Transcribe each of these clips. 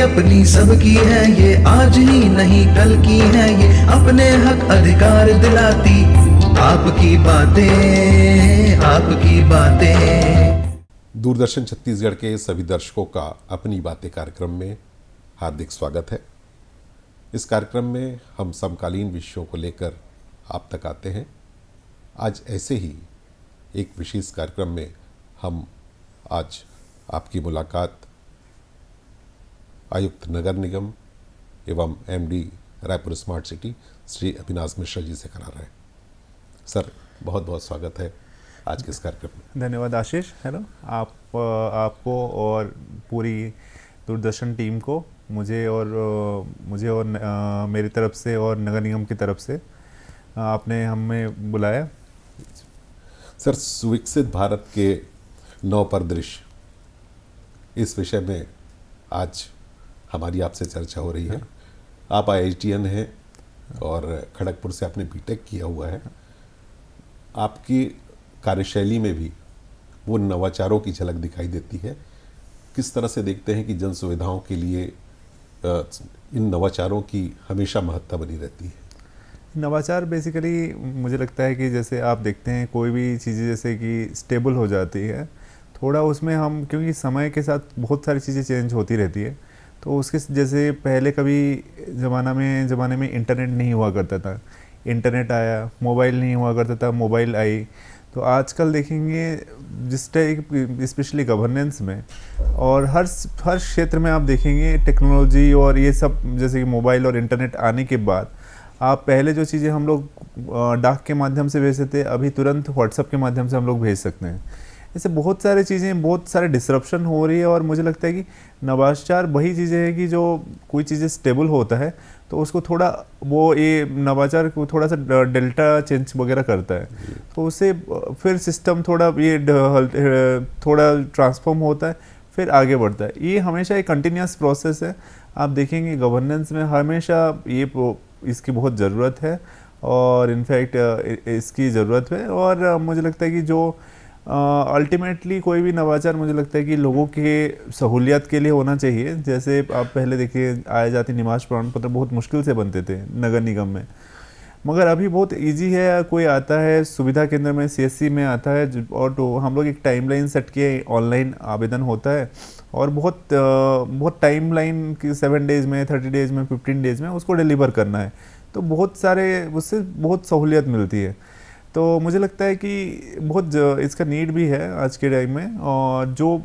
अपनी सबकी है ये, आज ही नहीं कल की है ये, अपने हक अधिकार दिलाती आपकी बातें, आपकी बातें। दूरदर्शन छत्तीसगढ़ के सभी दर्शकों का अपनी बातें कार्यक्रम में हार्दिक स्वागत है। इस कार्यक्रम में हम समकालीन विषयों को लेकर आप तक आते हैं। आज ऐसे ही एक विशेष कार्यक्रम में हम आज आपकी मुलाकात आयुक्त नगर निगम एवं MD Raipur smart city Shri Avinash Mishra ji से करा रहे हैं। सर, बहुत बहुत स्वागत है आज के इस कार्यक्रम में। धन्यवाद आशीष। हेलो, आपको और पूरी दूरदर्शन टीम को मुझे और मेरी तरफ से और नगर निगम की तरफ से आपने हमें बुलाया। सर, सुविकसित भारत के नव परिदृश्य, इस विषय में आज हमारी आपसे चर्चा हो रही है। आप IITian हैं और खड़गपुर से आपने बीटेक किया हुआ है। आपकी कार्यशैली में भी वो नवाचारों की झलक दिखाई देती है। किस तरह से देखते हैं कि जन सुविधाओं के लिए इन नवाचारों की हमेशा महत्ता बनी रहती है? नवाचार बेसिकली मुझे लगता है कि जैसे आप देखते हैं कोई भी चीज़ें जैसे कि स्टेबल हो जाती है थोड़ा, उसमें हम क्योंकि समय के साथ बहुत सारी चीज़ें चेंज होती रहती है, तो उसके जैसे पहले कभी ज़माने में इंटरनेट नहीं हुआ करता था, इंटरनेट आया, मोबाइल नहीं हुआ करता था, मोबाइल आई। तो आजकल देखेंगे जिस टाइप स्पेशली गवर्नेंस में और हर क्षेत्र में आप देखेंगे टेक्नोलॉजी और ये सब, जैसे कि मोबाइल और इंटरनेट आने के बाद आप पहले जो चीज़ें हम लोग डाक के माध्यम से भेजते थे, अभी तुरंत व्हाट्सएप के माध्यम से हम लोग भेज सकते हैं। ऐसे बहुत सारी चीज़ें, बहुत सारे डिसरप्शन हो रही है और मुझे लगता है कि नवाचार वही चीज़ें हैं कि जो कोई चीज़ें स्टेबल होता है तो उसको थोड़ा ये नवाचार को थोड़ा सा डेल्टा चेंज वगैरह करता है, तो उससे फिर सिस्टम थोड़ा थोड़ा ट्रांसफॉर्म होता है, फिर आगे बढ़ता है। ये हमेशा एक कंटिन्यूस प्रोसेस है। आप देखेंगे गवर्नेंस में हमेशा इसकी बहुत ज़रूरत है और इनफैक्ट इसकी ज़रूरत है। और मुझे लगता है कि जो अल्टीमेटली कोई भी नवाचार मुझे लगता है कि लोगों के सहूलियत के लिए होना चाहिए। जैसे आप पहले देखिए, आय जाति निवास प्रमाण पत्र बहुत मुश्किल से बनते थे नगर निगम में, मगर अभी बहुत इजी है। कोई आता है सुविधा केंद्र में, CSC में आता है और तो हम लोग एक टाइमलाइन सेट किए, ऑनलाइन आवेदन होता है और बहुत टाइमलाइन की 7 डेज़ में, 30 डेज़ में, 15 डेज़ में उसको डिलीवर करना है। तो बहुत सारे उससे बहुत सहूलियत मिलती है। तो मुझे लगता है कि बहुत इसका नीड भी है आज के टाइम में, और जो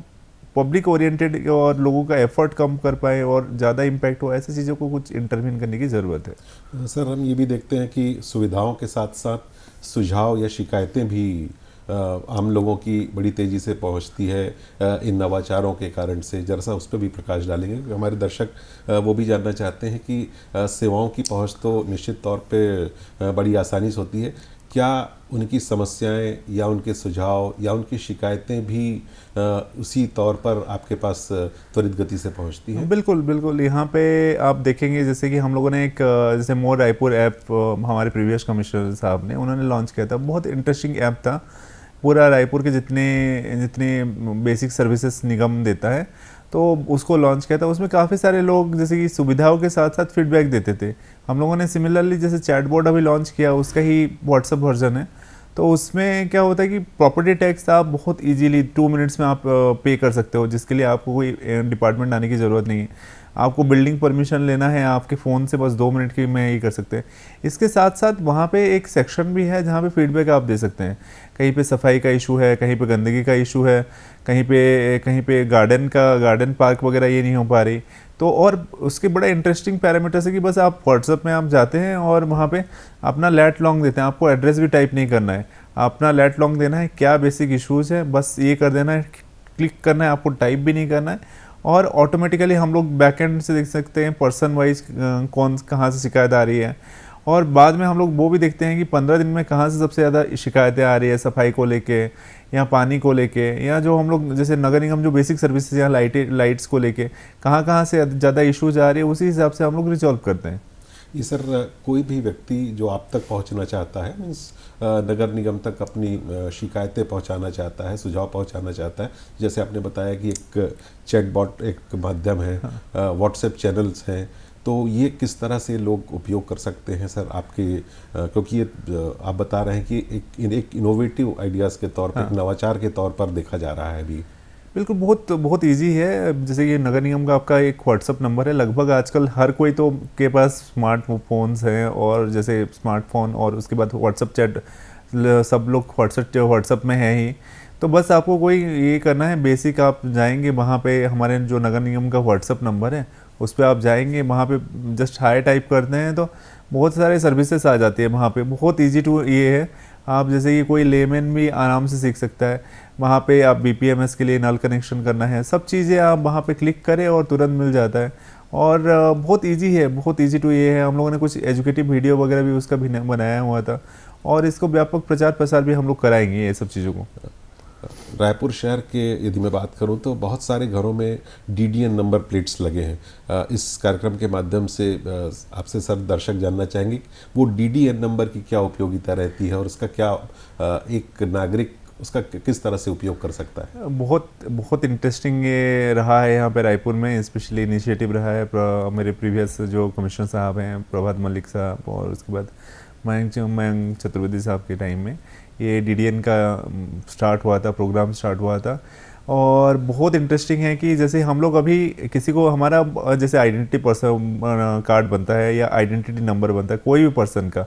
पब्लिक ओरिएंटेड और लोगों का एफर्ट कम कर पाए और ज़्यादा इम्पैक्ट हो, ऐसी चीज़ों को कुछ इंटरवीन करने की ज़रूरत है। सर, हम ये भी देखते हैं कि सुविधाओं के साथ साथ सुझाव या शिकायतें भी आम लोगों की बड़ी तेज़ी से पहुंचती है इन नवाचारों के कारण से। जरा सा उस पर भी प्रकाश डालेंगे, क्योंकि हमारे दर्शक वो भी जानना चाहते हैं कि सेवाओं की पहुंच तो निश्चित तौर पे बड़ी आसानी से होती है, क्या उनकी समस्याएं या उनके सुझाव या उनकी शिकायतें भी उसी तौर पर आपके पास त्वरित गति से पहुंचती हैं? बिल्कुल बिल्कुल। यहाँ पे आप देखेंगे जैसे कि हम लोगों ने एक जैसे मोर रायपुर ऐप हमारे प्रीवियस कमिश्नर साहब ने उन्होंने लॉन्च किया था। बहुत इंटरेस्टिंग ऐप था। पूरा रायपुर के जितने बेसिक सर्विसेज निगम देता है तो उसको लॉन्च किया था। उसमें काफ़ी सारे लोग जैसे कि सुविधाओं के साथ साथ फीडबैक देते थे। हम लोगों ने सिमिलरली जैसे चैटबॉट अभी लॉन्च किया, उसका ही व्हाट्सएप वर्जन है। तो उसमें क्या होता है कि प्रॉपर्टी टैक्स आप बहुत इजीली 2 मिनट्स में आप पे कर सकते हो, जिसके लिए आपको कोई डिपार्टमेंट आने की ज़रूरत नहीं है। आपको बिल्डिंग परमिशन लेना है, आपके फ़ोन से बस 2 मिनट की में ही कर सकते हैं। इसके साथ साथ वहाँ पे एक सेक्शन भी है जहाँ पे फीडबैक आप दे सकते हैं। कहीं पे सफाई का इशू है, कहीं पे गंदगी का इशू है, कहीं पे गार्डन पार्क वगैरह ये नहीं हो पा रही। तो और उसके बड़ा इंटरेस्टिंग पैरामीटर्स है कि बस आप व्हाट्सएप में आप जाते हैं और वहाँ पे अपना लैट लॉन्ग देते हैं। आपको एड्रेस भी टाइप नहीं करना है, अपना लैट लॉन्ग देना है, क्या बेसिक इश्यूज़ है बस ये कर देना है, क्लिक करना है, आपको टाइप भी नहीं करना है। और ऑटोमेटिकली हम लोग बैकएंड से देख सकते हैं पर्सन वाइज कौन कहाँ से शिकायत आ रही है। और बाद में हम लोग वो भी देखते हैं कि 15 दिन में कहाँ से सबसे ज़्यादा शिकायतें आ रही है, सफाई को लेके या पानी को लेके, या जो हम लोग जैसे नगर निगम जो बेसिक सर्विसेज या लाइट्स को लेके कहाँ से ज़्यादा इश्यूज आ रही है, उसी हिसाब से हम लोग रिजॉल्व करते हैं। ये सर कोई भी व्यक्ति जो आप तक पहुंचना चाहता है, मीन्स नगर निगम तक अपनी शिकायतें पहुंचाना चाहता है, सुझाव पहुंचाना चाहता है, जैसे आपने बताया कि एक चैटबॉट एक माध्यम है, व्हाट्सएप चैनल्स हैं, तो ये किस तरह से लोग उपयोग कर सकते हैं सर आपके, क्योंकि ये आप बता रहे हैं कि एक इनोवेटिव आइडियाज़ के तौर पर, एक नवाचार के तौर पर देखा जा रहा है अभी। बिल्कुल, बहुत बहुत इजी है। जैसे कि नगर निगम का आपका एक व्हाट्सअप नंबर है, लगभग आजकल हर कोई तो के पास स्मार्टफोन्स हैं, और जैसे स्मार्टफोन और उसके बाद व्हाट्सअप चैट, सब लोग व्हाट्सअप में है ही। तो बस आपको कोई ये करना है, बेसिक आप जाएंगे वहाँ पे, हमारे जो नगर निगम का व्हाट्सअप नंबर है उस पर आप जाएंगे, वहाँ पे जस्ट हाई टाइप करते हैं तो बहुत सारे सर्विसेज आ जाती है वहाँ पे। बहुत इजी टू ये है, आप जैसे कि कोई लेमैन भी आराम से सीख सकता है। वहाँ पे आप बीपीएमएस के लिए नल कनेक्शन करना है, सब चीज़ें आप वहाँ पे क्लिक करें और तुरंत मिल जाता है। और बहुत इजी है, बहुत इजी टू ये है। हम लोगों ने कुछ एजुकेटिव वीडियो वगैरह भी उसका भी बनाया हुआ था, और इसको व्यापक प्रचार प्रसार भी हम लोग कराएंगे ये सब चीज़ों को। रायपुर शहर के यदि मैं बात करूं तो बहुत सारे घरों में डीडीएन नंबर प्लेट्स लगे हैं। इस कार्यक्रम के माध्यम से आपसे सर दर्शक जानना चाहेंगे वो डीडीएन नंबर की क्या उपयोगिता रहती है, और उसका क्या एक नागरिक उसका किस तरह से उपयोग कर सकता है। बहुत बहुत इंटरेस्टिंग ये रहा है यहाँ पे रायपुर में, स्पेशली इनिशिएटिव रहा है मेरे प्रीवियस जो कमिश्नर साहब हैं, प्रभात मलिक साहब, और उसके बाद मयंक चतुर्वेदी साहब के टाइम में ये डीडीएन का स्टार्ट हुआ था, प्रोग्राम स्टार्ट हुआ था। और बहुत इंटरेस्टिंग है कि जैसे हम लोग अभी किसी को हमारा जैसे आइडेंटिटी पर्सन कार्ड बनता है या आइडेंटिटी नंबर बनता है कोई भी पर्सन का,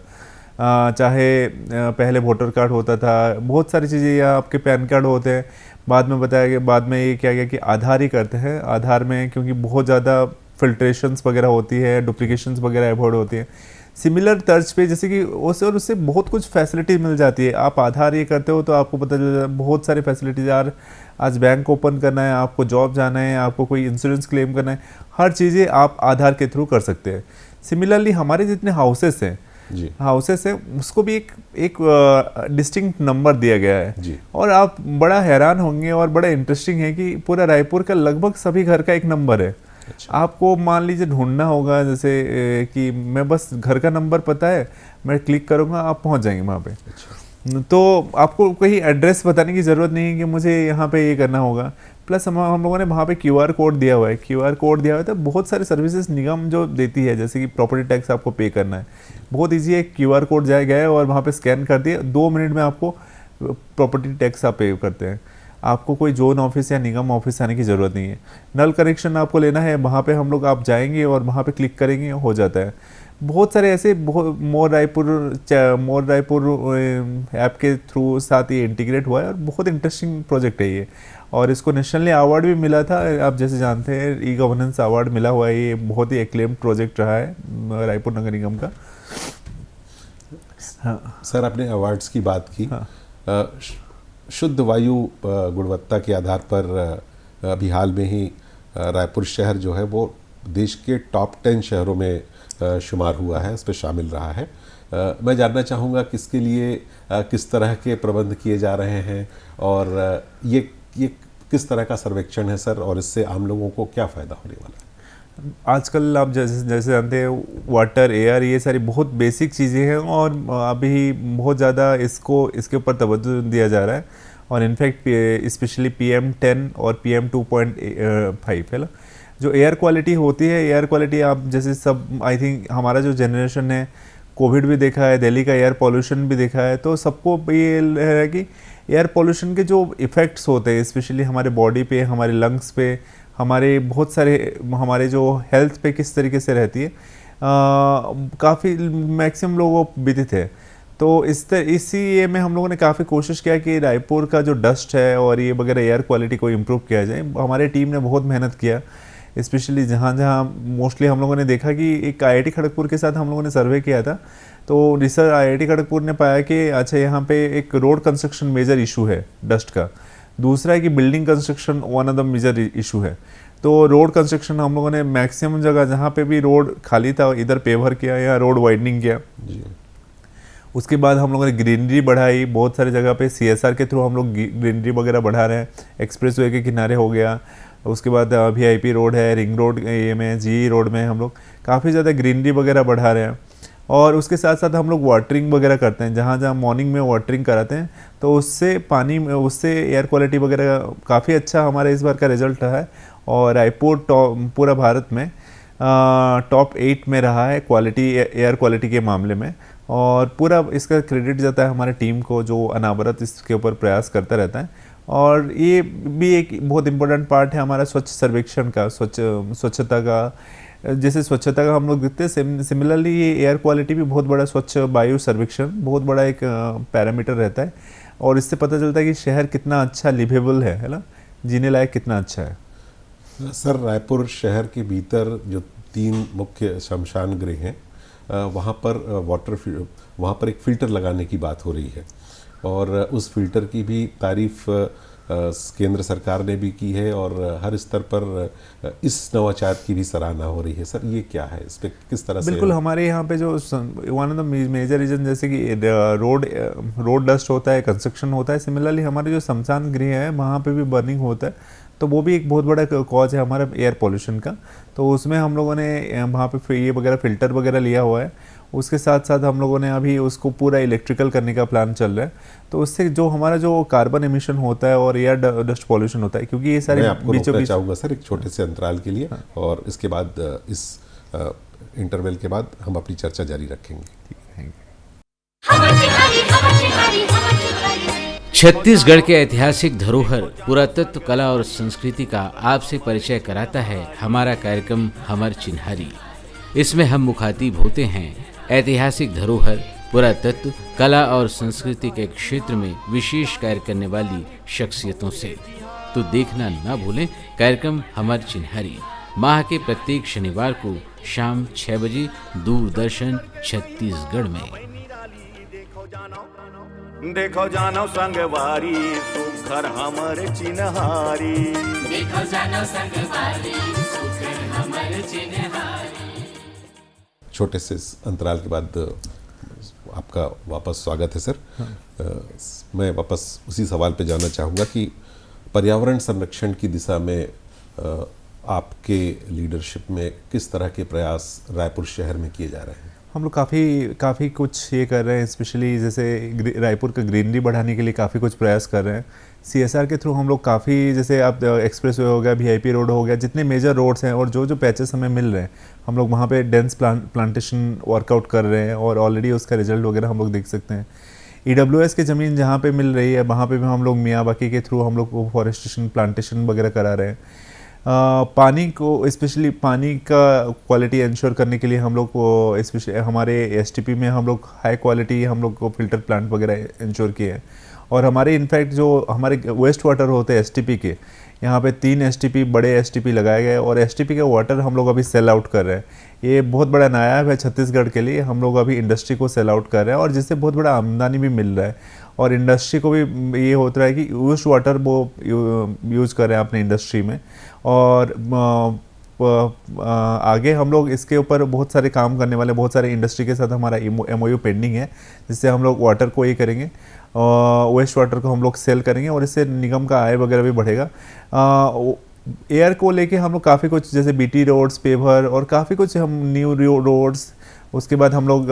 चाहे पहले वोटर कार्ड होता था, बहुत सारी चीज़ें, या आपके पैन कार्ड होते हैं, बाद में बताया गया, बाद में ये क्या गया कि आधार ही करते हैं। आधार में क्योंकि बहुत ज़्यादा फिल्ट्रेशंस वगैरह होती है, डुप्लीकेशंस वगैरह अवॉइड होती है, सिमिलर तर्ज पे जैसे कि उससे बहुत कुछ फैसिलिटी मिल जाती है। आप आधार ये करते हो तो आपको पता चल जाता है बहुत सारे फैसिलिटीज। यार आज बैंक ओपन करना है, आपको जॉब जाना है, आपको कोई इंश्योरेंस क्लेम करना है, हर चीज़ें आप आधार के थ्रू कर सकते हैं। सिमिलरली हमारे जितने हाउसेस हैं उसको भी एक डिस्टिंक्ट नंबर दिया गया है जी। और आप बड़ा हैरान होंगे और बड़ा इंटरेस्टिंग है कि पूरा रायपुर का लगभग सभी घर का एक नंबर है। अच्छा। आपको मान लीजिए ढूंढना होगा, जैसे कि मैं बस घर का नंबर पता है, मैं क्लिक करूंगा आप पहुंच जाएंगे वहाँ पे। अच्छा। तो आपको कहीं एड्रेस बताने की ज़रूरत नहीं है कि मुझे यहाँ पे ये करना होगा। प्लस हम लोगों ने वहाँ पे QR कोड दिया हुआ है, QR कोड दिया हुआ है। तो बहुत सारे सर्विसेज निगम जो देती है, जैसे कि प्रॉपर्टी टैक्स आपको पे करना है, बहुत ईजी है, QR कोड जाए गए और वहाँ पे स्कैन कर दिए, 2 मिनट में आपको प्रॉपर्टी टैक्स आप पे करते हैं। आपको कोई जोन ऑफिस या निगम ऑफिस आने की ज़रूरत नहीं है। नल कनेक्शन आपको लेना है, वहाँ पे हम लोग आप जाएंगे और वहाँ पे क्लिक करेंगे, हो जाता है। बहुत सारे ऐसे मोर रायपुर ऐप के थ्रू साथ ये इंटीग्रेट हुआ है और बहुत इंटरेस्टिंग प्रोजेक्ट है ये। और इसको नेशनली अवार्ड भी मिला था, आप जैसे जानते हैं ई गवर्नेंस अवार्ड मिला हुआ है। ये बहुत ही एक्लेम्ड प्रोजेक्ट रहा है रायपुर नगर निगम का। हाँ सर, आपने अवार्ड्स की बात की। हाँ। शुद्ध वायु गुणवत्ता के आधार पर अभी हाल में ही रायपुर शहर जो है वो देश के टॉप 10 शहरों में शुमार हुआ है, उस पर शामिल रहा है। मैं जानना चाहूँगा कि इसके लिए किस तरह के प्रबंध किए जा रहे हैं और ये किस तरह का सर्वेक्षण है सर, और इससे आम लोगों को क्या फ़ायदा होने वाला है? आजकल आप जैसे जानते हैं, वाटर, एयर, ये सारी बहुत बेसिक चीज़ें हैं और अभी बहुत ज़्यादा इसके ऊपर तवज्जो दिया जा रहा है। और इनफैक्ट स्पेशली PM10 और PM 2.5 है ना, जो एयर क्वालिटी होती है, एयर क्वालिटी आप जैसे सब, आई थिंक हमारा जो जनरेशन है, कोविड भी देखा है, दिल्ली का एयर पॉल्यूशन भी देखा है, तो सबको ये है कि एयर पॉल्यूशन के जो इफ़ेक्ट्स होते हैं, स्पेशली हमारे बॉडी पे, हमारे लंग्स पे, हमारे बहुत सारे, हमारे जो हेल्थ पे किस तरीके से रहती है, काफ़ी मैक्सिमम लोगों को विदित है। तो इसी ये में हम लोगों ने काफ़ी कोशिश किया कि रायपुर का जो डस्ट है और ये वगैरह एयर क्वालिटी को इम्प्रूव किया जाए। हमारे टीम ने बहुत मेहनत किया, स्पेशली जहाँ मोस्टली हम लोगों ने देखा कि एक IIT खड़गपुर के साथ हम लोगों ने सर्वे किया था, तो रिसर्च IIT खड़गपुर ने पाया कि अच्छा यहाँ पे एक रोड कंस्ट्रक्शन मेजर इशू है डस्ट का, दूसरा है कि building construction one of the major issue है। तो रोड कंस्ट्रक्शन हम लोगों ने मैक्सिमम जगह जहाँ पे भी रोड खाली था इधर पेवर किया या रोड वाइडनिंग किया जी। उसके बाद हम लोगों ने ग्रीनरी बढ़ाई, बहुत सारी जगह पे CSR के थ्रू हम लोग ग्रीनरी वगैरह बढ़ा रहे हैं। एक्सप्रेसवे के किनारे हो गया, उसके बाद VIP रोड है, रिंग रोड ये में, GE रोड में हम लोग काफ़ी ज़्यादा ग्रीनरी वगैरह बढ़ा रहे हैं। और उसके साथ साथ हम लोग वाटरिंग वगैरह करते हैं, जहाँ जहाँ मॉर्निंग में वाटरिंग कराते हैं तो उससे पानी में उससे एयर क्वालिटी वगैरह काफ़ी अच्छा हमारा इस बार का रिजल्ट रहा है। और रायपुर पूरा भारत में टॉप 8 में रहा है क्वालिटी, एयर क्वालिटी के मामले में। और पूरा इसका क्रेडिट जाता है हमारे टीम को जो अनावरत इसके ऊपर प्रयास करता रहता है। और ये भी एक बहुत इम्पोर्टेंट पार्ट है हमारा स्वच्छ सर्वेक्षण का, स्वच्छता का। जैसे स्वच्छता का हम लोग देखते हैं, सिमिलरली ये एयर क्वालिटी भी बहुत बड़ा, स्वच्छ वायु सर्वेक्षण बहुत बड़ा एक पैरामीटर रहता है। और इससे पता चलता है कि शहर कितना अच्छा लिवेबल है ना, जीने लायक कितना अच्छा है। सर, रायपुर शहर के भीतर जो 3 मुख्य शमशान गृह हैं, वहाँ पर वहाँ पर एक फ़िल्टर लगाने की बात हो रही है और उस फिल्टर की भी तारीफ केंद्र सरकार ने भी की है और हर स्तर पर इस नवाचार की भी सराहना हो रही है। सर, ये क्या है, इस पे किस तरह से? बिल्कुल, हमारे यहाँ पे जो one of the major reason जैसे कि रोड डस्ट होता है, कंस्ट्रक्शन होता है, सिमिलरली हमारे जो शमशान गृह है वहाँ पे भी बर्निंग होता है, तो वो भी एक बहुत बड़ा कॉज है हमारा एयर पोल्यूशन का। तो उसमें हम लोगों ने वहाँ पे ये वगैरह फ़िल्टर वगैरह लिया हुआ है। उसके साथ साथ हम लोगों ने अभी उसको पूरा इलेक्ट्रिकल करने का प्लान चल रहा है। तो उससे जो हमारा जो कार्बन एमिशन होता है और एयर डस्ट पॉल्यूशन होता है, क्योंकि ये सारे मैं आपको रोकना चाहूँगा सर एक छोटे से अंतराल के लिए। हाँ। और इसके बाद इस इंटरवल के बाद हम अपनी चर्चा जारी रखेंगे। ठीक है। छत्तीसगढ़ के ऐतिहासिक धरोहर, पुरातत्व, कला और संस्कृति का आपसे परिचय कराता है हमारा कार्यक्रम हमर चिन्हारी। इसमें हम मुखातिब होते हैं ऐतिहासिक धरोहर, पुरातत्व, कला और संस्कृति के क्षेत्र में विशेष कार्य करने वाली शख्सियतों से। तो देखना ना भूलें कार्यक्रम हमर चिन्हारी, माह के प्रत्येक शनिवार को शाम 6 बजे दूरदर्शन छत्तीसगढ़ में। देखो जानो संगवारी सुखर हमर चिन्हारी, देखो जानो संगवारी सुखर हमर चिन्हारी। छोटे से अंतराल के बाद आपका वापस स्वागत है सर। मैं वापस उसी सवाल पे जाना चाहूँगा कि पर्यावरण संरक्षण की दिशा में आपके लीडरशिप में किस तरह के प्रयास रायपुर शहर में किए जा रहे हैं? हम लोग काफ़ी कुछ ये कर रहे हैं, स्पेशली जैसे रायपुर का ग्रीनरी बढ़ाने के लिए काफ़ी कुछ प्रयास कर रहे हैं। CSR के थ्रू हम लोग काफ़ी, जैसे आप एक्सप्रेस वे हो गया, VIP रोड हो गया, जितने मेजर रोड्स हैं और जो पैचेस हमें मिल रहे हैं, हम लोग वहाँ पे डेंस प्लांटेशन वर्कआउट कर रहे हैं और ऑलरेडी उसका रिजल्ट वगैरह हम लोग देख सकते हैं। EWS की ज़मीन जहाँ पे मिल रही है वहाँ पे भी हम लोग मियावाकी के थ्रू हम लोग फॉरेस्टेशन प्लांटेशन वगैरह करा रहे हैं। पानी को, स्पेशली पानी का क्वालिटी इंश्योर करने के लिए हम लोग को, स्पेशली हमारे STP में हम लोग हाई क्वालिटी हम लोग को फिल्टर प्लांट वगैरह इंश्योर किए हैं। और हमारे इनफैक्ट जो हमारे वेस्ट वाटर होते हैं STP के, यहाँ पे 3 STP बड़े STP लगाए गए और STP का वाटर हम लोग अभी सेल आउट कर रहे हैं। ये बहुत बड़ा नायाब है छत्तीसगढ़ के लिए। हम लोग अभी इंडस्ट्री को सेल आउट कर रहे हैं और जिससे बहुत बड़ा आमदनी भी मिल रहा है और इंडस्ट्री को भी ये होता है कि यूज वाटर वो यूज़ कर रहे हैं अपने इंडस्ट्री में। और आगे हम लोग इसके ऊपर बहुत सारे काम करने वाले, बहुत सारे इंडस्ट्री के साथ हमारा MOU पेंडिंग है, जिससे हम लोग वाटर को ये करेंगे, वेस्ट वाटर को हम लोग सेल करेंगे और इससे निगम का आय वगैरह भी बढ़ेगा। एयर को लेके हम लोग काफ़ी कुछ, जैसे BT रोड्स, पेवर और काफ़ी कुछ हम न्यू रोड्स, उसके बाद हम लोग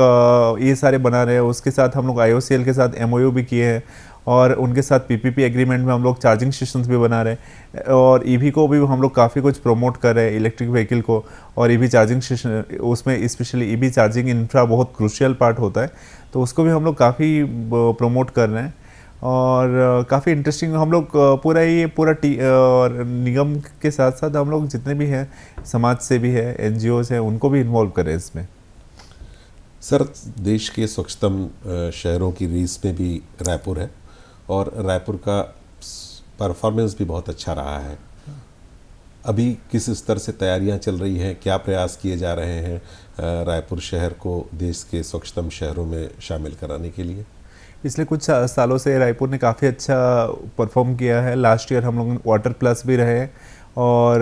ये सारे बना रहे हैं। उसके साथ हम लोग IOCL के साथ MOU भी किए हैं और उनके साथ PPP एग्रीमेंट में हम लोग चार्जिंग स्टेशंस भी बना रहे हैं और EV को भी हम लोग काफ़ी कुछ प्रमोट कर रहे हैं, इलेक्ट्रिक व्हीकल को और EV चार्जिंग स्टेशन, उसमें स्पेशली EV चार्जिंग इंफ्रा बहुत क्रूशियल पार्ट होता है, तो उसको भी हम लोग काफ़ी प्रमोट कर रहे हैं। और काफ़ी इंटरेस्टिंग हम लोग पूरा और निगम के साथ साथ हम लोग जितने भी हैं, समाज से भी है, NGOs हैं, उनको भी इन्वॉल्व करें इसमें। सर, देश के स्वच्छतम शहरों की रीस में भी रायपुर है और रायपुर का परफॉर्मेंस भी बहुत अच्छा रहा है। अभी किस स्तर से तैयारियां चल रही हैं, क्या प्रयास किए जा रहे हैं रायपुर शहर को देश के स्वच्छतम शहरों में शामिल कराने के लिए? पिछले कुछ सालों से रायपुर ने काफ़ी अच्छा परफॉर्म किया है। लास्ट ईयर हम लोग वाटर प्लस भी रहे और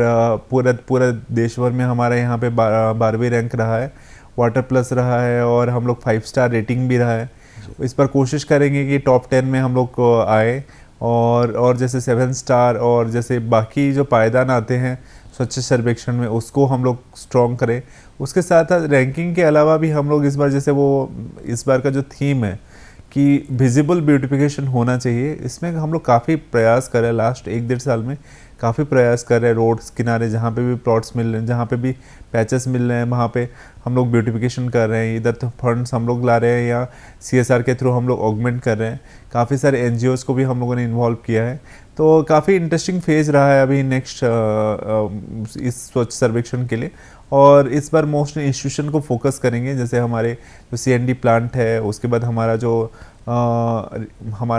पूरा देश भर में हमारे यहाँ पे 12वीं रैंक रहा है, वाटर प्लस रहा है और हम लोग 5 स्टार रेटिंग भी रहा है। इस पर कोशिश करेंगे कि टॉप 10 में हम लोग आए और जैसे 7 स्टार और जैसे बाकी जो पायदान आते हैं स्वच्छ सर्वेक्षण में, उसको हम लोग स्ट्रॉन्ग करें। उसके साथ साथ रैंकिंग के अलावा भी हम लोग इस बार, जैसे वो इस बार का जो थीम है कि विजिबल ब्यूटिफिकेशन होना चाहिए, इसमें हम लोग काफ़ी प्रयास कर रहे हैं। लास्ट 1-1.5 साल में काफ़ी प्रयास कर रहे हैं। रोड्स किनारे जहाँ पे भी प्लॉट्स मिल रहे हैं, जहाँ पे भी पैचेस मिल रहे हैं, वहाँ पे हम लोग ब्यूटिफिकेशन कर रहे हैं। इधर तो फंड्स हम लोग ला रहे हैं या CSR के थ्रू हम लोग ऑगमेंट कर रहे हैं। काफ़ी सारे NGOs को भी हम लोगों ने इन्वॉल्व किया है। तो काफ़ी इंटरेस्टिंग फेज़ रहा है अभी नेक्स्ट इस स्वच्छ सर्वेक्षण के लिए। और इस बार मोस्टली इंस्टीट्यूशन को फोकस करेंगे, जैसे हमारे जो CND प्लांट है, उसके बाद हमारा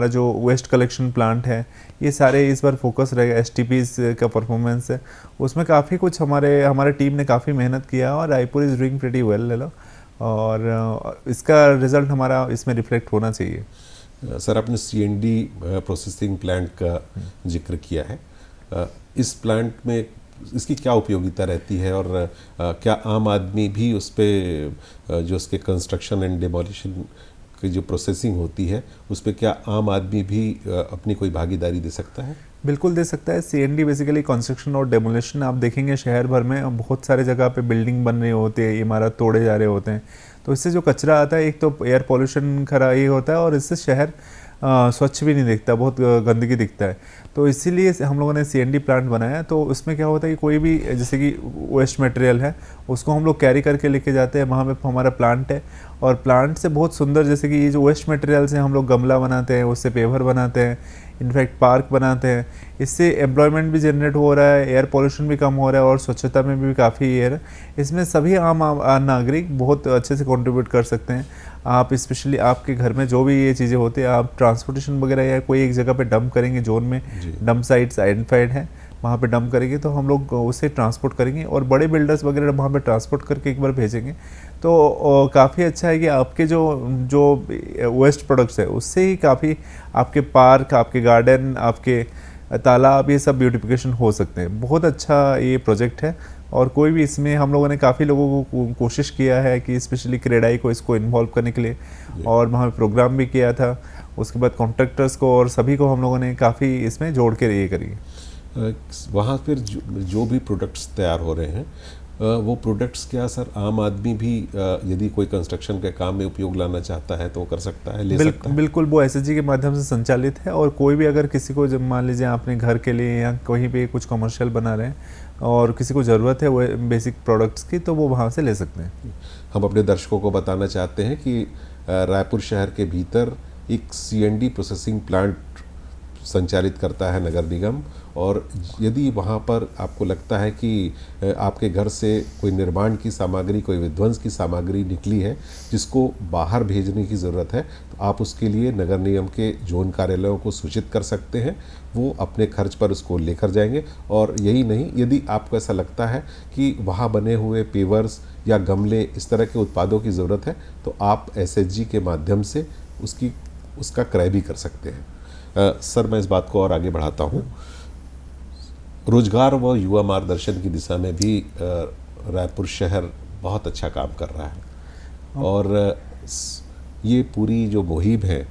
जो वेस्ट कलेक्शन प्लांट है, ये सारे इस बार फोकस रहेगा। STPs का परफॉर्मेंस है, उसमें काफ़ी कुछ हमारे टीम ने काफ़ी मेहनत किया और Raipur is doing pretty well ले लो, और इसका रिजल्ट हमारा इसमें रिफ्लेक्ट होना चाहिए। सर, आपने CND प्रोसेसिंग प्लांट का जिक्र किया है। इस प्लांट में इसकी क्या उपयोगिता रहती है, और क्या आम आदमी भी उस पर जो उसके कंस्ट्रक्शन एंड डिमोलिशन की जो प्रोसेसिंग होती है, उस पर क्या आम आदमी भी अपनी कोई भागीदारी दे सकता है? बिल्कुल दे सकता है। CND बेसिकली कंस्ट्रक्शन और डेमोलिशन, आप देखेंगे शहर भर में बहुत सारे जगह पे बिल्डिंग बन रही होती है, इमारत तोड़े जा रहे होते हैं, तो इससे जो कचरा आता है, एक तो एयर पोल्यूशन खराब ये होता है, और इससे शहर स्वच्छ भी नहीं दिखता, बहुत गंदगी दिखता है। तो इसीलिए हम लोगों ने CND प्लांट बनाया। तो उसमें क्या होता है कि कोई भी जैसे कि वेस्ट मटेरियल है, उसको हम लोग कैरी करके लेके जाते हैं, वहाँ पे हमारा प्लांट है, और प्लांट से बहुत सुंदर, जैसे कि ये जो वेस्ट मटेरियल से हम लोग गमला बनाते हैं, उससे पेवर बनाते हैं, इनफैक्ट पार्क बनाते हैं। इससे एम्प्लॉयमेंट भी जनरेट हो रहा है, एयर पोल्यूशन भी कम हो रहा है, और स्वच्छता में भी काफ़ी एयर, इसमें सभी आम नागरिक बहुत अच्छे से कंट्रीब्यूट कर सकते हैं। आप स्पेशली आपके घर में जो भी ये चीज़ें होती है, आप ट्रांसपोर्टेशन वगैरह या कोई एक जगह पे डंप करेंगे, जोन में डंप साइट्स आइडेंटिफाइड है, वहाँ पे डंप करेंगे, तो हम लोग उसे ट्रांसपोर्ट करेंगे, और बड़े बिल्डर्स वगैरह वहाँ पे ट्रांसपोर्ट करके एक बार भेजेंगे। तो काफ़ी अच्छा है कि आपके जो वेस्ट प्रोडक्ट्स है, उससे ही काफ़ी आपके पार्क, आपके गार्डन, आपके तालाब, ये सब ब्यूटिफिकेशन हो सकते हैं। बहुत अच्छा ये प्रोजेक्ट है, और कोई भी इसमें हम लोगों ने काफ़ी लोगों को कोशिश किया है कि स्पेशली क्रेडाई को इसको इन्वॉल्व करने के लिए, और वहाँ पे प्रोग्राम भी किया था। उसके बाद कॉन्ट्रैक्टर्स को और सभी को हम लोगों ने काफ़ी इसमें जोड़ के ये करी। वहाँ पर जो भी प्रोडक्ट्स तैयार हो रहे हैं, वो प्रोडक्ट्स क्या सर आम आदमी भी यदि कोई कंस्ट्रक्शन के काम में उपयोग लाना चाहता है तो वो कर सकता है, ले सकता है? बिल्कुल, वो SHG के माध्यम से संचालित है, और कोई भी अगर किसी को, जब मान लीजिए अपने घर के लिए या कहीं पे कुछ कमर्शियल बना रहे हैं और किसी को ज़रूरत है वो बेसिक प्रोडक्ट्स की, तो वो वहाँ से ले सकते हैं। हम अपने दर्शकों को बताना चाहते हैं कि रायपुर शहर के भीतर एक CND प्रोसेसिंग प्लांट संचालित करता है नगर निगम, और यदि वहाँ पर आपको लगता है कि आपके घर से कोई निर्माण की सामग्री, कोई विध्वंस की सामग्री निकली है जिसको बाहर भेजने की ज़रूरत है, तो आप उसके लिए नगर निगम के जोन कार्यालयों को सूचित कर सकते हैं। वो अपने खर्च पर उसको लेकर जाएंगे। और यही नहीं, यदि आपको ऐसा लगता है कि वहाँ बने हुए पेवर्स या गमले, इस तरह के उत्पादों की ज़रूरत है, तो आप SHG के माध्यम से उसका क्रय भी कर सकते हैं। सर, मैं इस बात को और आगे बढ़ाता हूँ। रोजगार व युवा मार्गदर्शन की दिशा में भी रायपुर शहर बहुत अच्छा काम कर रहा है, और ये पूरी जो मुहिम है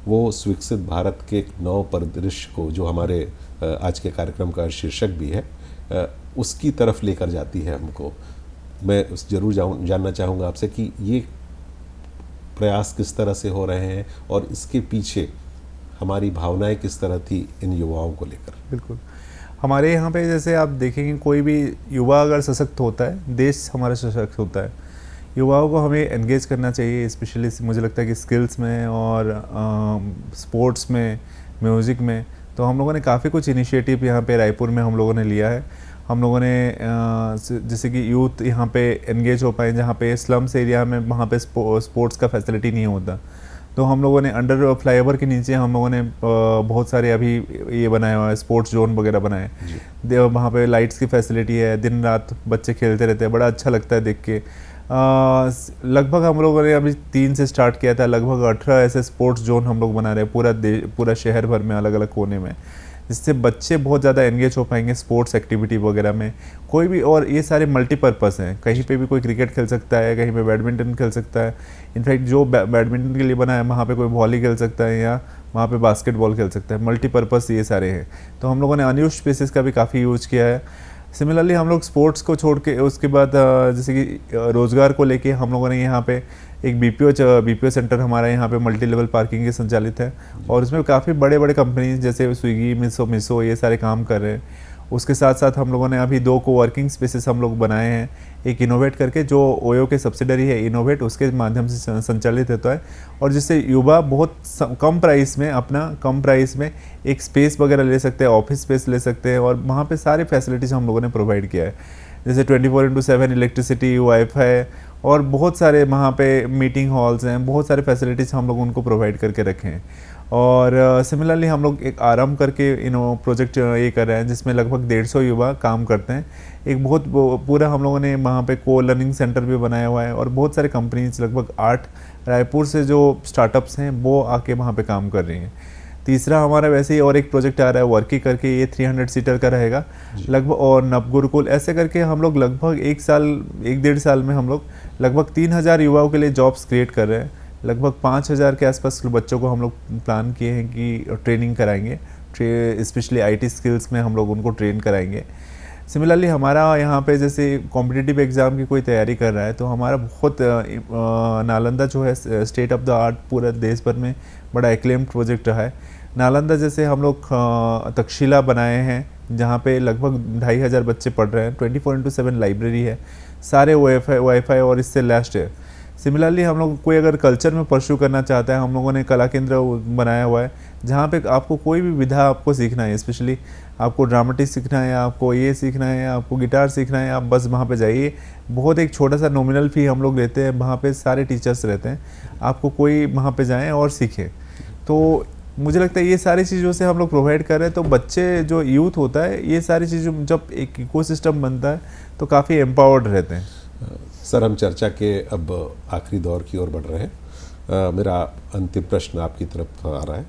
वो स्विकसित भारत के एक नव परिदृश्य को, जो हमारे आज के कार्यक्रम का शीर्षक भी है, उसकी तरफ लेकर जाती है हमको। मैं ज़रूर जानना चाहूँगा आपसे कि ये प्रयास किस तरह से हो रहे हैं, और इसके पीछे हमारी भावनाएं किस तरह थी इन युवाओं को लेकर? बिल्कुल, हमारे यहाँ पे जैसे आप देखेंगे, कोई भी युवा अगर सशक्त होता है, देश हमारा सशक्त होता है। युवाओं को हमें एंगेज करना चाहिए, स्पेशली मुझे लगता है कि स्किल्स में और स्पोर्ट्स में, म्यूज़िक में। तो हम लोगों ने काफ़ी कुछ इनिशिएटिव यहाँ पे रायपुर में हम लोगों ने लिया है। हम लोगों ने जैसे कि यूथ यहाँ पे एंगेज हो पाए, जहाँ पे स्लम्स एरिया में वहाँ पे स्पोर्ट्स का फैसिलिटी नहीं होता, तो हम लोगों ने अंडर फ्लाईओवर के नीचे हम लोगों ने बहुत सारे अभी ये बनाया हुआ है, स्पोर्ट्स जोन वगैरह बनाए। वहाँ पे लाइट्स की फैसिलिटी है, दिन रात बच्चे खेलते रहते हैं, बड़ा अच्छा लगता है देख के। लगभग हम लोगों ने अभी 3 से स्टार्ट किया था, लगभग 18 ऐसे स्पोर्ट्स जोन हम लोग बना रहे हैं पूरा शहर भर में, अलग अलग कोने में, जिससे बच्चे बहुत ज़्यादा एंगेज हो पाएंगे स्पोर्ट्स एक्टिविटी वगैरह में। कोई भी, और ये सारे मल्टीपर्पज़ हैं, कहीं पे भी कोई क्रिकेट खेल सकता है, कहीं पे बैडमिंटन खेल सकता है। इनफैक्ट जो बैडमिंटन के लिए बना है वहाँ पे कोई वॉली खेल सकता है, या वहाँ पे बास्केटबॉल खेल सकता है। मल्टीपर्पज़ ये सारे हैं। तो हम लोगों ने अनयूज्ड स्पेसेस का भी काफ़ी यूज़ किया है। सिमिलरली हम लोग स्पोर्ट्स को छोड़ के उसके बाद जैसे कि रोज़गार को लेके हम लोगों ने यहाँ पे एक बीपीओ सेंटर हमारा यहाँ पे मल्टी लेवल पार्किंग के संचालित है, और इसमें काफ़ी बड़े बड़े कंपनी जैसे स्विगी, मिसो ये सारे काम कर रहे हैं। उसके साथ साथ हम लोगों ने अभी 2 कोवर्किंग स्पेसेस हम लोग बनाए हैं, एक इनोवेट करके जो ओयो के सब्सिडरी है इनोवेट, उसके माध्यम से संचालित होता है, और जिससे युवा बहुत कम प्राइस में एक स्पेस वगैरह ले सकते हैं, ऑफिस स्पेस ले सकते हैं, और वहाँ पे सारे फैसिलिटीज़ हम लोगों ने प्रोवाइड किया है, जैसे 24/7 इलेक्ट्रिसिटी, वाईफाई, और बहुत सारे वहाँ पे मीटिंग हॉल्स हैं, बहुत सारे फैसिलिटीज़ हम लोग उनको प्रोवाइड करके रखे हैं। और सिमिलरली हम लोग एक आराम करके प्रोजेक्ट ये कर रहे हैं जिसमें लगभग 150 युवा काम करते हैं। एक बहुत पूरा हम लोगों ने वहाँ पे को लर्निंग सेंटर भी बनाया हुआ है, और बहुत सारे कंपनीज लगभग 8 रायपुर से जो स्टार्टअप्स हैं वो आके वहाँ पे काम कर रही हैं। तीसरा हमारा वैसे ही और एक प्रोजेक्ट आ रहा है वर्की करके, ये 300 सीटर का रहेगा लगभग, और नवगुरुकुल, ऐसे करके हम लोग लगभग 1.5 साल में हम लोग लगभग 3000 युवाओं के लिए जॉब्स क्रिएट कर रहे हैं। लगभग 5000 के आसपास बच्चों को हम लोग प्लान किए हैं कि ट्रेनिंग कराएंगे, स्पेशली आईटी स्किल्स में हम लोग उनको ट्रेन कराएंगे। सिमिलरली हमारा यहाँ पे जैसे कॉम्पिटिटिव एग्ज़ाम की कोई तैयारी कर रहा है तो हमारा बहुत नालंदा जो है स्टेट ऑफ द आर्ट पूरे देश भर में बड़ा एक्लेम्ड प्रोजेक्ट रहा है। नालंदा जैसे हम लोग तक्षशिला बनाए हैं जहाँ पे लगभग 2500 बच्चे पढ़ रहे हैं, 24/7 लाइब्रेरी है, सारे वाईफाई और इससे लैस्ड है। सिमिलरली हम लोग कोई अगर कल्चर में परस्यू करना चाहता है, हम लोगों ने कला केंद्र बनाया हुआ है जहाँ पे आपको कोई भी विधा आपको सीखना है, स्पेशली आपको ड्रामेटिक सीखना है, आपको ये सीखना है, आपको गिटार सीखना है, आप बस वहाँ पे जाइए। बहुत एक छोटा सा नॉमिनल फ़ी हम लोग लेते हैं, वहाँ पे सारे टीचर्स रहते हैं, आपको कोई वहाँ पे जाएँ और सीखें। तो मुझे लगता है ये सारी चीज़ों से हम लोग प्रोवाइड कर रहे हैं, तो बच्चे जो यूथ होता है ये सारी चीज़ों जब एक इकोसिस्टम बनता है तो काफ़ी एम्पावर्ड रहते हैं। सर, हम चर्चा के अब आखिरी दौर की ओर बढ़ रहे हैं। मेरा अंतिम प्रश्न आपकी तरफ आ रहा है।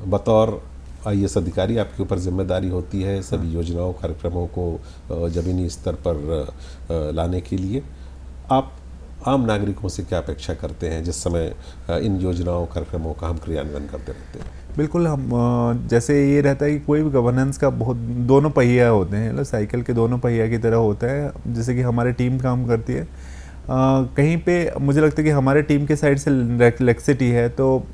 बतौर IAS अधिकारी आपके ऊपर जिम्मेदारी होती है सभी योजनाओं कार्यक्रमों को ज़मीनी स्तर पर लाने के लिए। आप आम नागरिकों से क्या अपेक्षा करते हैं जिस समय इन योजनाओं कार्यक्रमों का हम क्रियान्वयन करते रहते हैं? बिल्कुल, हम जैसे ये रहता है कि कोई भी गवर्नेंस का बहुत दोनों पहिया होते हैं, मतलब साइकिल के दोनों पहिया की तरह होता है। जैसे कि हमारी टीम काम करती है, कहीं पे मुझे लगता है कि हमारे टीम के साइड से लेक्सिटी है, तो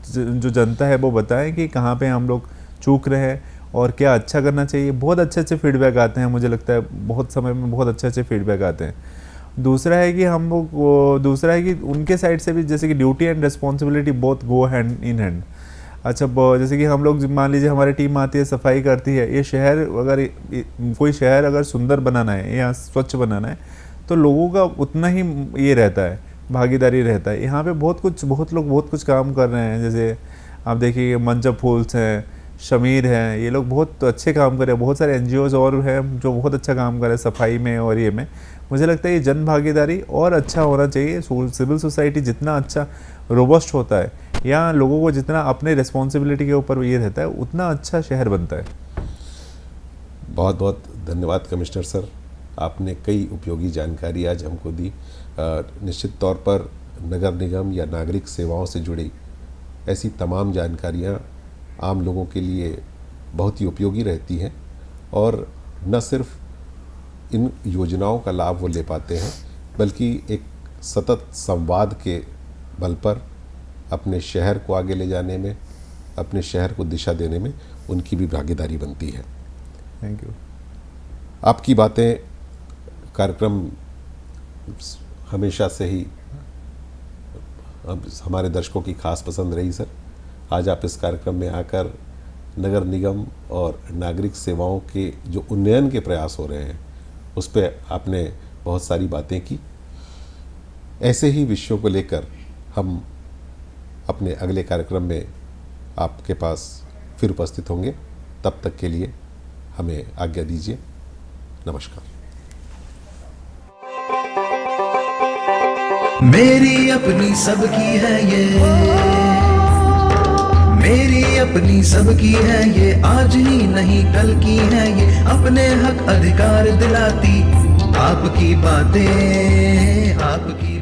जो जनता है वो बताएं कि कहाँ पे हम लोग चूक रहे हैं और क्या अच्छा करना चाहिए। बहुत अच्छे फीडबैक आते हैं, मुझे लगता है बहुत समय में बहुत अच्छे फीडबैक आते हैं। दूसरा है कि उनके साइड से भी जैसे कि duty and responsibility both go hand in hand. अच्छा, जैसे कि हम लोग मान लीजिए हमारी टीम आती है, सफाई करती है, ये शहर अगर कोई शहर अगर सुंदर बनाना है या स्वच्छ बनाना है तो लोगों का उतना ही ये रहता है, भागीदारी रहता है। यहाँ पे बहुत लोग बहुत कुछ काम कर रहे हैं। जैसे आप देखिए मंजा फूल्स हैं, शमीर हैं, ये लोग बहुत अच्छे काम कर रहे हैं। बहुत सारे NGOs और हैं जो बहुत अच्छा काम कर रहे हैं सफाई में और ये में। मुझे लगता है ये जन भागीदारी और अच्छा होना चाहिए। सिविल सोसाइटी जितना अच्छा रोबस्ट होता है या लोगों को जितना अपने रिस्पॉन्सिबिलिटी के ऊपर ये रहता है उतना अच्छा शहर बनता है। बहुत बहुत धन्यवाद कमिश्नर सर, आपने कई उपयोगी जानकारी आज हमको दी। निश्चित तौर पर नगर निगम या नागरिक सेवाओं से जुड़ी ऐसी तमाम जानकारियाँ आम लोगों के लिए बहुत ही उपयोगी रहती हैं, और न सिर्फ इन योजनाओं का लाभ वो ले पाते हैं बल्कि एक सतत संवाद के बल पर अपने शहर को आगे ले जाने में, अपने शहर को दिशा देने में उनकी भी भागीदारी बनती है। Thank you. आपकी बातें कार्यक्रम हमेशा से ही अब हमारे दर्शकों की खास पसंद रही सर। आज आप इस कार्यक्रम में आकर नगर निगम और नागरिक सेवाओं के जो उन्नयन के प्रयास हो रहे हैं उस पर आपने बहुत सारी बातें की। ऐसे ही विषयों को लेकर हम अपने अगले कार्यक्रम में आपके पास फिर उपस्थित होंगे। तब तक के लिए हमें आज्ञा दीजिए। नमस्कार। मेरी अपनी सबकी है ये, मेरी अपनी सबकी है ये, आज ही नहीं कल की है ये, अपने हक अधिकार दिलाती आपकी बातें, आपकी